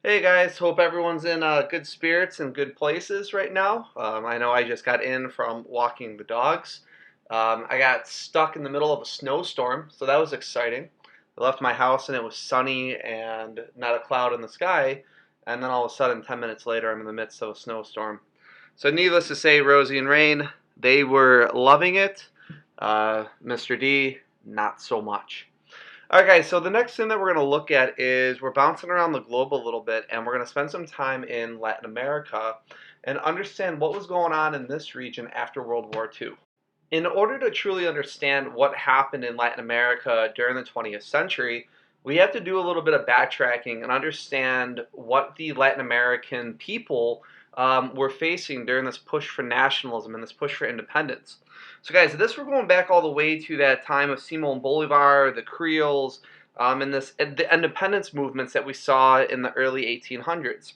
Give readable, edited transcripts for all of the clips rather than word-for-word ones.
Hey guys, hope everyone's in good spirits and good places right now. I know I just got in from walking the dogs. I got stuck in the middle of a snowstorm, so that was exciting. I left my house and it was sunny and not a cloud in the sky, and then all of a sudden, 10 minutes later, I'm in the midst of a snowstorm. So, needless to say, Rosie and Rain, they were loving it. Mr. D, not so much. All right, guys, so the next thing that we're going to look at is we're bouncing around the globe a little bit, and we're going to spend some time in Latin America and understand what was going on in this region after World War II. In order to truly understand what happened in Latin America during the 20th century, we have to do a little bit of backtracking and understand what the Latin American people were facing during this push for nationalism and this push for independence. So, guys, we're going back all the way to that time of Simon Bolivar, the Creoles, and the independence movements that we saw in the early 1800s.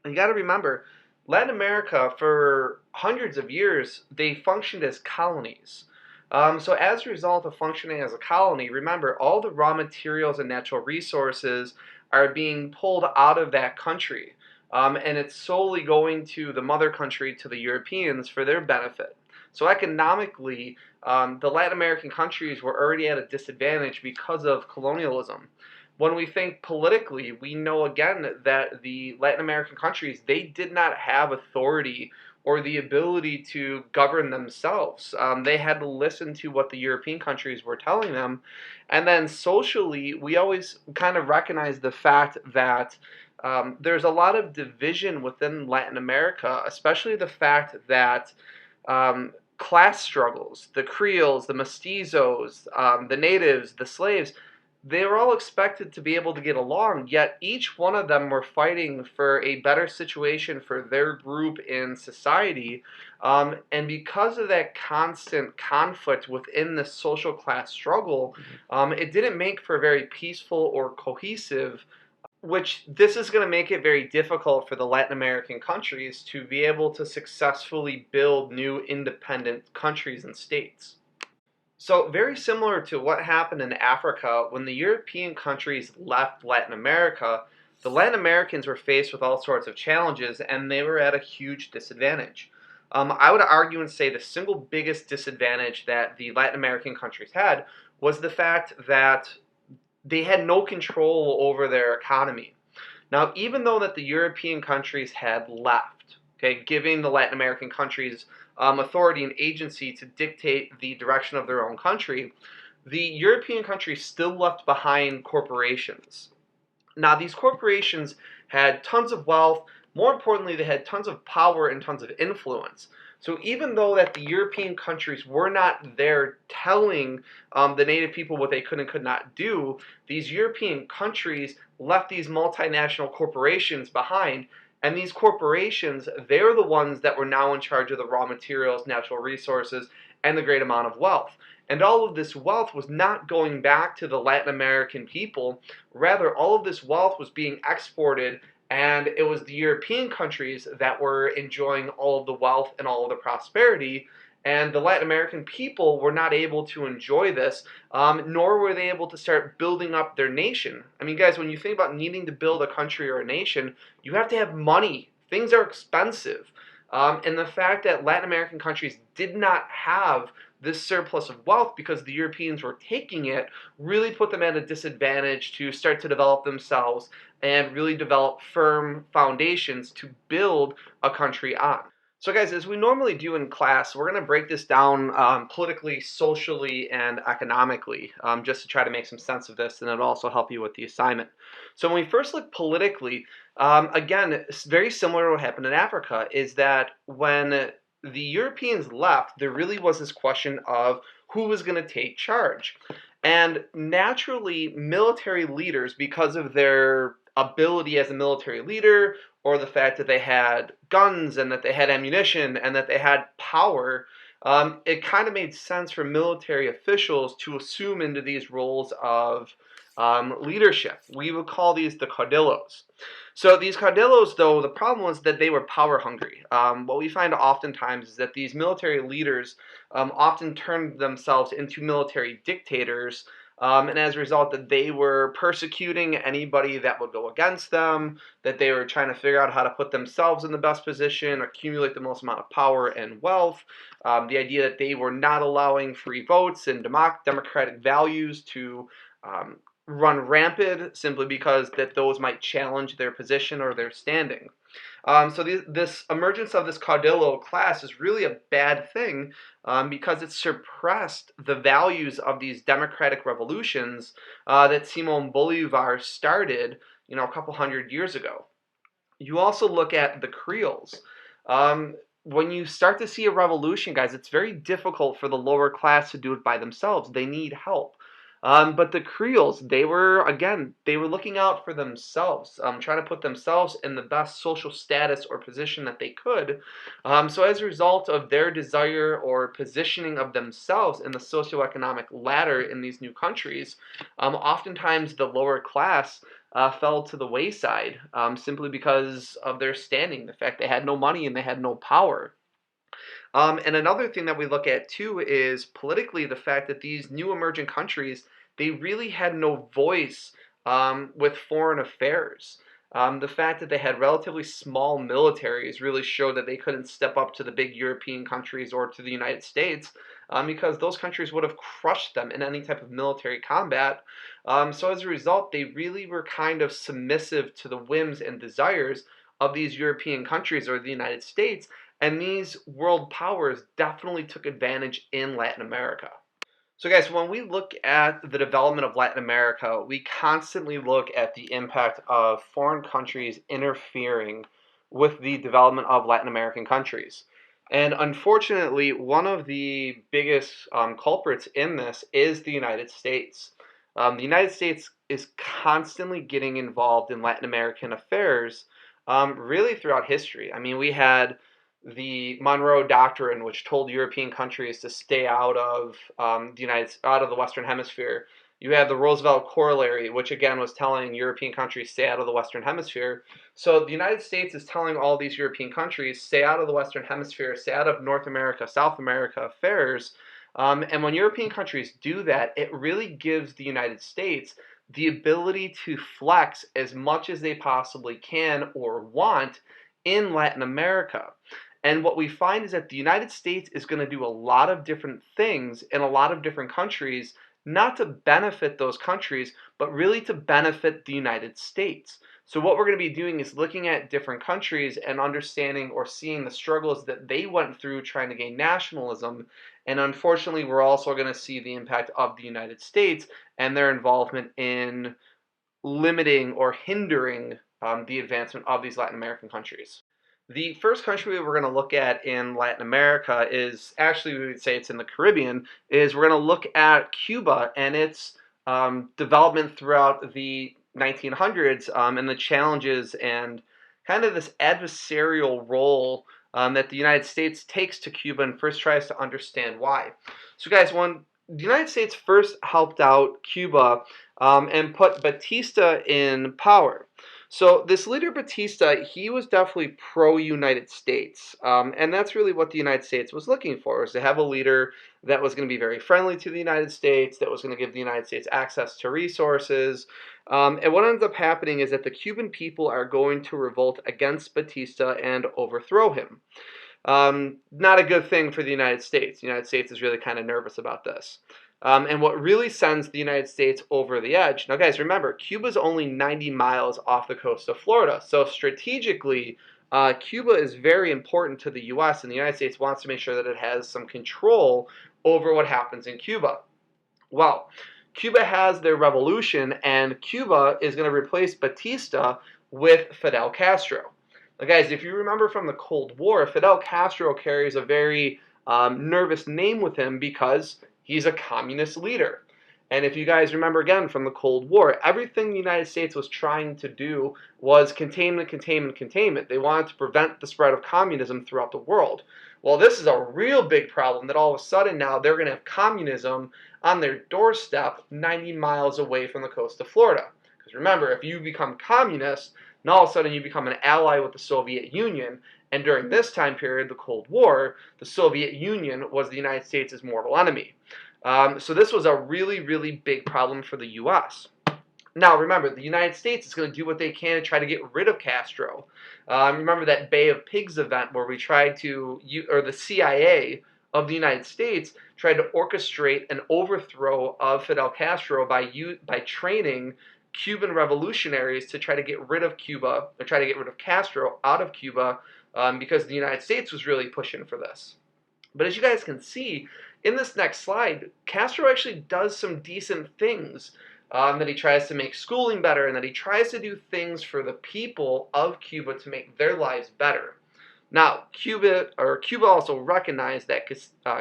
You got to remember, Latin America, for hundreds of years, they functioned as colonies. So as a result of functioning as a colony, remember, all the raw materials and natural resources are being pulled out of that country. And it's solely going to the mother country, to the Europeans, for their benefit. So economically, the Latin American countries were already at a disadvantage because of colonialism. When we think politically, we know again that the Latin American countries, they did not have authority or the ability to govern themselves. They had to listen to what the European countries were telling them. And then socially, we always kind of recognize the fact that there's a lot of division within Latin America, especially the fact that class struggles, the Creoles, the mestizos, the natives, the slaves, they were all expected to be able to get along, yet each one of them were fighting for a better situation for their group in society. And because of that constant conflict within the social class struggle, it didn't make for very peaceful or cohesive, which this is going to make it very difficult for the Latin American countries to be able to successfully build new independent countries and states. So, very similar to what happened in Africa, when the European countries left Latin America, the Latin Americans were faced with all sorts of challenges and they were at a huge disadvantage. I would argue and say the single biggest disadvantage that the Latin American countries had was the fact that they had no control over their economy. Now, even though that the European countries had left, okay, giving the Latin American countries authority and agency to dictate the direction of their own country, the European countries still left behind corporations. Now, these corporations had tons of wealth. More importantly, they had tons of power and tons of influence. So even though that the European countries were not there telling the native people what they could and could not do, these European countries left these multinational corporations behind. And these corporations, they're the ones that were now in charge of the raw materials, natural resources, and the great amount of wealth. And all of this wealth was not going back to the Latin American people. Rather, all of this wealth was being exported, and it was the European countries that were enjoying all of the wealth and all of the prosperity. And the Latin American people were not able to enjoy this, nor were they able to start building up their nation. I mean, guys, when you think about needing to build a country or a nation, you have to have money. Things are expensive. And the fact that Latin American countries did not have this surplus of wealth because the Europeans were taking it really put them at a disadvantage to start to develop themselves and really develop firm foundations to build a country on. So, guys, as we normally do in class, we're going to break this down politically, socially, and economically, just to try to make some sense of this, and it'll also help you with the assignment. So when we first look politically, again, it's very similar to what happened in Africa, is that when the Europeans left, there really was this question of who was going to take charge. And naturally, military leaders, because of their ability as a military leader, or the fact that they had guns and that they had ammunition and that they had power, it kind of made sense for military officials to assume into these roles of leadership. We would call these the caudillos. So these caudillos, though, the problem was that they were power hungry. What we find oftentimes is that these military leaders often turned themselves into military dictators And as a result, that they were persecuting anybody that would go against them, that they were trying to figure out how to put themselves in the best position, accumulate the most amount of power and wealth. The idea that they were not allowing free votes and democratic values to um, run rampant simply because that those might challenge their position or their standing. So this emergence of this caudillo class is really a bad thing because it suppressed the values of these democratic revolutions that Simon Bolivar started, a couple hundred years ago. You also look at the Creoles. When you start to see a revolution, guys, it's very difficult for the lower class to do it by themselves. They need help. But the Creoles, they were looking out for themselves, trying to put themselves in the best social status or position that they could. So as a result of their desire or positioning of themselves in the socioeconomic ladder in these new countries, oftentimes the lower class fell to the wayside simply because of their standing, the fact they had no money and they had no power. And another thing that we look at too is politically the fact that these new emerging countries, they really had no voice with foreign affairs. The fact that they had relatively small militaries really showed that they couldn't step up to the big European countries or to the United States because those countries would have crushed them in any type of military combat. So as a result, they really were kind of submissive to the whims and desires of these European countries or the United States, and these world powers definitely took advantage in Latin America. So, guys, when we look at the development of Latin America, we constantly look at the impact of foreign countries interfering with the development of Latin American countries. And unfortunately, one of the biggest culprits in this is the United States. The United States is constantly getting involved in Latin American affairs really throughout history. I mean, we had the Monroe Doctrine, which told European countries to stay out of out of the Western Hemisphere. You have the Roosevelt Corollary, which again was telling European countries stay out of the Western Hemisphere. So the United States is telling all these European countries stay out of the Western Hemisphere, stay out of North America, South America affairs. And when European countries do that, it really gives the United States the ability to flex as much as they possibly can or want in Latin America. And what we find is that the United States is going to do a lot of different things in a lot of different countries, not to benefit those countries, but really to benefit the United States. So what we're going to be doing is looking at different countries and understanding or seeing the struggles that they went through trying to gain nationalism. And unfortunately, we're also going to see the impact of the United States and their involvement in limiting or hindering the advancement of these Latin American countries. The first country we're going to look at in Latin America is actually, we would say it's in the Caribbean, is we're going to look at Cuba and its development throughout the 1900s and the challenges and kind of this adversarial role that the United States takes to Cuba and first tries to understand why. So guys, when the United States first helped out Cuba and put Batista in power, so this leader Batista, he was definitely pro-United States, and that's really what the United States was looking for, was to have a leader that was going to be very friendly to the United States, that was going to give the United States access to resources. And what ends up happening is that the Cuban people are going to revolt against Batista and overthrow him. Not a good thing for the United States. The United States is really kind of nervous about this. And what really sends the United States over the edge. Now, guys, remember, Cuba's only 90 miles off the coast of Florida. So strategically, Cuba is very important to the U.S., and the United States wants to make sure that it has some control over what happens in Cuba. Well, Cuba has their revolution, and Cuba is going to replace Batista with Fidel Castro. Now, guys, if you remember from the Cold War, Fidel Castro carries a very nervous name with him because he's a communist leader. And if you guys remember again from the Cold War, everything the United States was trying to do was containment, containment, containment. They wanted to prevent the spread of communism throughout the world. Well, this is a real big problem that all of a sudden now they're going to have communism on their doorstep 90 miles away from the coast of Florida. Because remember, if you become communist, now all of a sudden you become an ally with the Soviet Union. And during this time period, the Cold War, the Soviet Union was the United States' mortal enemy. So this was a really, really big problem for the U.S. Now, remember, the United States is going to do what they can to try to get rid of Castro. Remember that Bay of Pigs event where we tried to, or the CIA of the United States tried to orchestrate an overthrow of Fidel Castro by training Cuban revolutionaries to try to get rid of Cuba, or try to get rid of Castro out of Cuba, because the United States was really pushing for this. But as you guys can see, in this next slide, Castro actually does some decent things. That he tries to make schooling better, and that he tries to do things for the people of Cuba to make their lives better. Now, Cuba also recognized that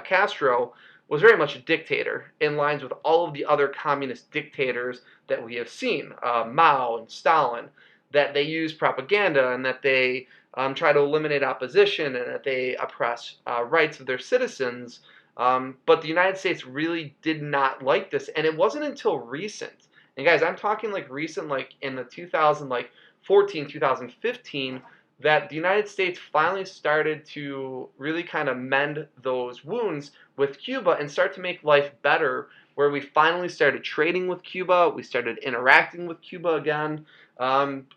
Castro was very much a dictator, in lines with all of the other communist dictators that we have seen, Mao and Stalin, that they use propaganda and that they try to eliminate opposition and that they oppress rights of their citizens. But the United States really did not like this, and it wasn't until recent. And guys, I'm talking like recent, like in the 2014, 2015, that the United States finally started to really kind of mend those wounds with Cuba and start to make life better, where we finally started trading with Cuba, we started interacting with Cuba again.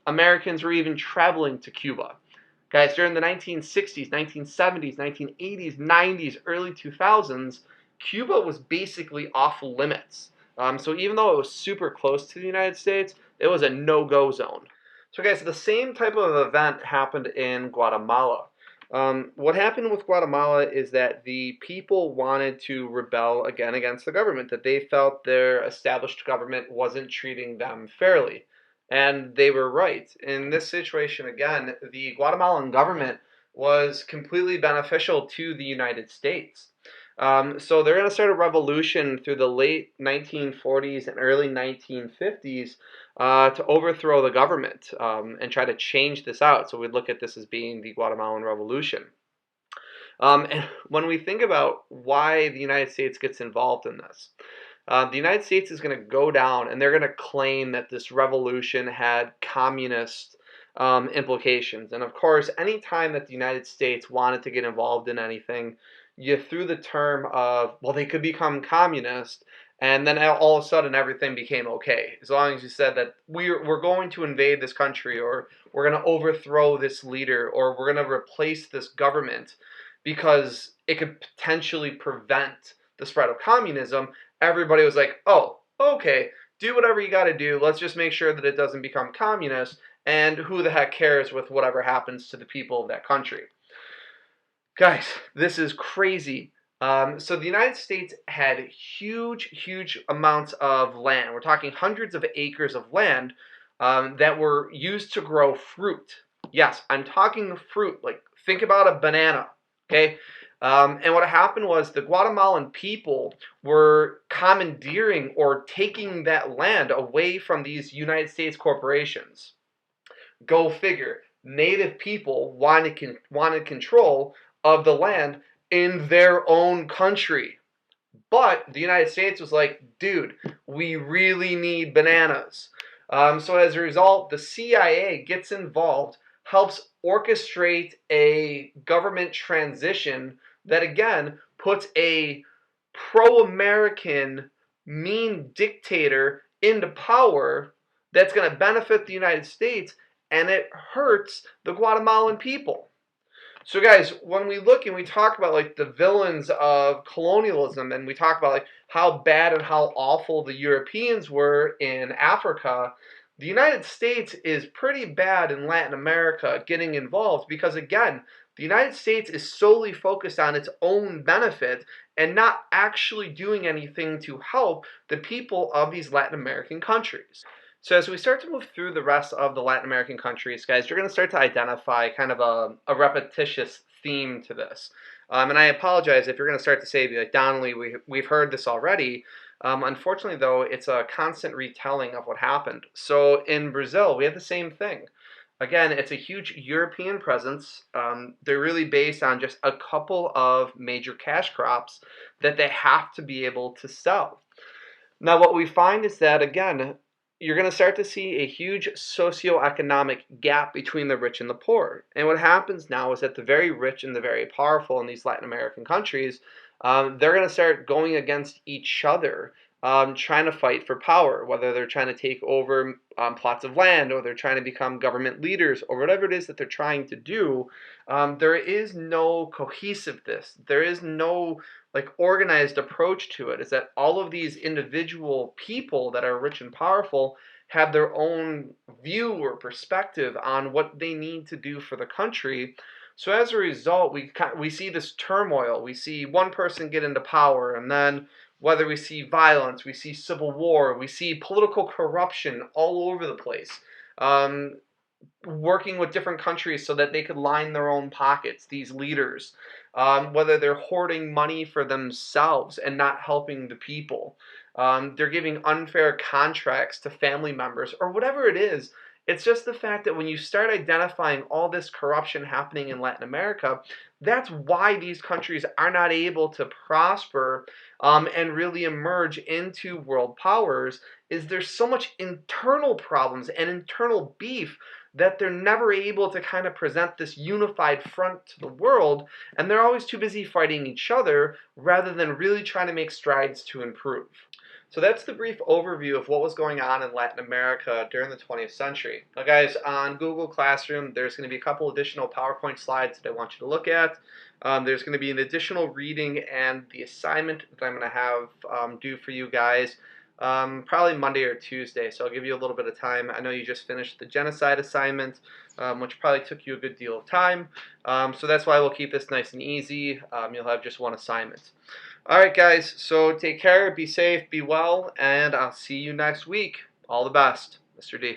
Americans were even traveling to Cuba. Guys, during the 1960s, 1970s, 1980s, 90s, early 2000s, Cuba was basically off limits. So even though it was super close to the United States, it was a no-go zone. So guys, the same type of event happened in Guatemala. What happened with Guatemala is that the people wanted to rebel again against the government, that they felt their established government wasn't treating them fairly. And they were right. In this situation, again, the Guatemalan government was completely beneficial to the United States. So they're going to start a revolution through the late 1940s and early 1950s to overthrow the government and try to change this out. So we look at this as being the Guatemalan Revolution. And when we think about why the United States gets involved in this, the United States is going to go down and they're going to claim that this revolution had communist implications. And of course, any time that the United States wanted to get involved in anything, you threw the term of, well, they could become communist, and then all of a sudden everything became okay. As long as you said that we're going to invade this country, or we're going to overthrow this leader, or we're going to replace this government because it could potentially prevent the spread of communism, everybody was like, oh, okay, do whatever you got to do. Let's just make sure that it doesn't become communist, and who the heck cares with whatever happens to the people of that country. Guys, this is crazy. So the United States had huge, huge amounts of land. We're talking hundreds of acres of land that were used to grow fruit. Yes, I'm talking fruit. Like, think about a banana, okay? And what happened was the Guatemalan people were commandeering or taking that land away from these United States corporations. Go figure. Native people wanted control of the land in their own country. But the United States was like, dude, we really need bananas. So as a result, the CIA gets involved, helps orchestrate a government transition that, again, puts a pro-American, mean dictator into power that's going to benefit the United States, and it hurts the Guatemalan people. So guys, when we look and we talk about like the villains of colonialism, and we talk about like how bad and how awful the Europeans were in Africa, the United States is pretty bad in Latin America getting involved, because again, the United States is solely focused on its own benefit and not actually doing anything to help the people of these Latin American countries. So as we start to move through the rest of the Latin American countries, guys, you're going to start to identify kind of a repetitious theme to this. And I apologize if you're going to start to say, like, Donnelly, we've heard this already. Unfortunately, though, it's a constant retelling of what happened. So in Brazil, we have the same thing. Again, it's a huge European presence. They're really based on just a couple of major cash crops that they have to be able to sell. Now, what we find is that, again, you're going to start to see a huge socioeconomic gap between the rich and the poor. And what happens now is that the very rich and the very powerful in these Latin American countries they're going to start going against each other, trying to fight for power, whether they're trying to take over plots of land or they're trying to become government leaders or whatever it is that they're trying to do. There is no cohesiveness. There is no like organized approach to it. Is that all of these individual people that are rich and powerful have their own view or perspective on what they need to do for the country. So as a result, we see this turmoil. We see one person get into power, and then whether we see violence, we see civil war, we see political corruption all over the place. Um, Working with different countries so that they could line their own pockets, these leaders, whether they're hoarding money for themselves and not helping the people. They're giving unfair contracts to family members or whatever it is. It's just the fact that when you start identifying all this corruption happening in Latin America, that's why these countries are not able to prosper and really emerge into world powers. Is there's so much internal problems and internal beef that they're never able to kind of present this unified front to the world, and they're always too busy fighting each other rather than really trying to make strides to improve. So that's the brief overview of what was going on in Latin America during the 20th century. Now guys, on Google Classroom, there's going to be a couple additional PowerPoint slides that I want you to look at. There's going to be an additional reading and the assignment that I'm going to have due for you guys probably Monday or Tuesday, so I'll give you a little bit of time. I know you just finished the genocide assignment, which probably took you a good deal of time, so that's why we'll keep this nice and easy. You'll have just one assignment. Alright guys, so take care, be safe, be well, and I'll see you next week. All the best. Mr. D.